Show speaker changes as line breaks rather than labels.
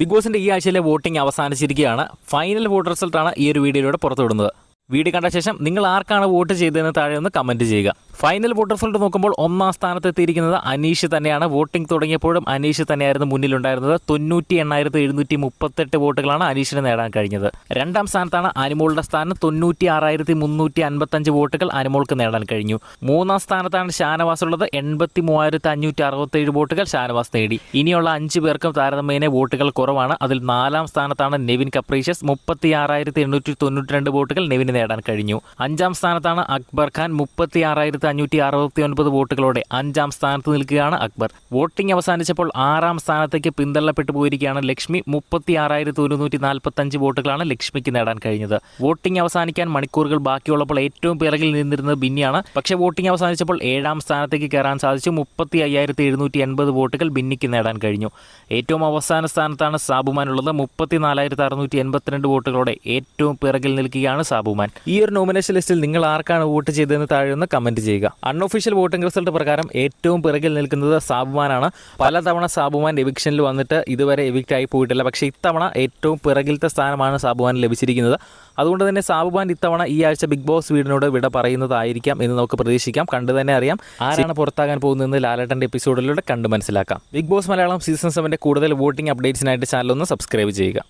Big ബോസിന്റെ ഈ ആഴ്ചയിലെ വോട്ടിംഗ് അവസാനിച്ചിരിക്കുകയാണ്. ഫൈനൽ വോട്ട് റിസൾട്ടാണ് ഈ ഒരു വീഡിയോയിലൂടെ പുറത്തുവിടുന്നത്. വീഡിയോ കണ്ട ശേഷം നിങ്ങൾ ആർക്കാണ് വോട്ട് ചെയ്തതെന്ന് താഴെ ഒന്ന് കമന്റ് ചെയ്യുക. ഫൈനൽ വോട്ട് റിസൾട്ട് നോക്കുമ്പോൾ ഒന്നാം സ്ഥാനത്ത് എത്തിയിരിക്കുന്നത് അനീഷ് തന്നെയാണ്. വോട്ടിംഗ് തുടങ്ങിയപ്പോഴും അനീഷ് തന്നെയായിരുന്നു മുന്നിലുണ്ടായിരുന്നത്. 98,738 വോട്ടുകളാണ് അനീഷിന് നേടാൻ കഴിഞ്ഞത്. രണ്ടാം സ്ഥാനത്താണ് അനിമോളുടെ സ്ഥാനം. 96,355 വോട്ടുകൾ അനിമോൾക്ക് നേടാൻ കഴിഞ്ഞു. മൂന്നാം സ്ഥാനത്താണ് ഷാനവാസ് ഉള്ളത്. 83,567 വോട്ടുകൾ ഷാനവാസ് നേടി. ഇനിയുള്ള 5 പേർക്കും താരതമ്യേന വോട്ടുകൾ കുറവാണ്. അതിൽ നാലാം സ്ഥാനത്താണ് നെവിൻ കപ്രീഷ്യസ്. 36,892 വോട്ടുകൾ നെവിന് നേടാൻ കഴിഞ്ഞു. അഞ്ചാം സ്ഥാനത്താണ് അക്ബർ ഖാൻ. 36,569 വോട്ടുകളോടെ 5ാം സ്ഥാനത്ത് നിൽക്കുകയാണ് അക്ബർ. വോട്ടിംഗ് അവസാനിച്ചപ്പോൾ 6ാം സ്ഥാനത്തേക്ക് പിന്തള്ളപ്പെട്ടു പോയിരിക്കുകയാണ് ലക്ഷ്മി. 36,145 വോട്ടുകളാണ് ലക്ഷ്മിക്ക് നേടാൻ കഴിഞ്ഞത്. വോട്ടിംഗ് അവസാനിക്കാൻ മണിക്കൂറുകൾ ബാക്കിയുള്ളപ്പോൾ ഏറ്റവും പിറകിൽ നിന്നിരുന്നത് ബിന്നിയാണ്. പക്ഷേ വോട്ടിംഗ് അവസാനിച്ചപ്പോൾ 7ാം സ്ഥാനത്തേക്ക് കയറാൻ സാധിച്ചു. 35,780 വോട്ടുകൾ ബിന്നിക്ക് നേടാൻ കഴിഞ്ഞു. ഏറ്റവും അവസാന സ്ഥാനത്താണ് സാബുമാൻ ഉള്ളത്. 34,682 വോട്ടുകളോടെ ഏറ്റവും പിറകിൽ നിൽക്കുകയാണ് സാബുമാൻ. ഈ ഒരു നോമിനേഷൻ ലിസ്റ്റിൽ നിങ്ങൾ ആർക്കാണ് വോട്ട് ചെയ്തതെന്ന് താഴെ ഒന്ന് കമന്റ് ചെയ്യുക. അൺഒഫീഷ്യൽ വോട്ടിംഗ് റിസൾട്ട് പ്രകാരം ഏറ്റവും പിറകിൽ നിൽക്കുന്നത് സാബുമാനാണ്. പലതവണ സാബുമാൻ എവിക്ഷനിൽ വന്നിട്ട് ഇതുവരെ എവിക്റ്റ് ആയി പോയിട്ടില്ല. പക്ഷേ ഇത്തവണ ഏറ്റവും പിറകിലത്തെ സ്ഥാനമാണ് സാബുമാൻ ലഭിച്ചിരിക്കുന്നത്. അതുകൊണ്ട് തന്നെ സാബുമാൻ ഇത്തവണ ഈ ആഴ്ച ബിഗ് ബോസ് വീടിനോട് വിട പറയുന്നതായിരിക്കാം എന്ന് നമുക്ക് പ്രതീക്ഷിക്കാം. കണ്ടു തന്നെ അറിയാം ആരാണ് പുറത്താകാൻ പോകുന്നതെന്ന് ലാലേട്ടൻ്റെ എപ്പിസോഡിലൂടെ കണ്ടു മനസ്സിലാക്കാം. ബിഗ് ബോസ് മലയാളം സീസൺ 7 കൂടുതൽ വോട്ടിംഗ് അപ്ഡേറ്റ്സിനായിട്ട് ചാനൽ ഒന്ന് സബ്സ്ക്രൈബ് ചെയ്യുക.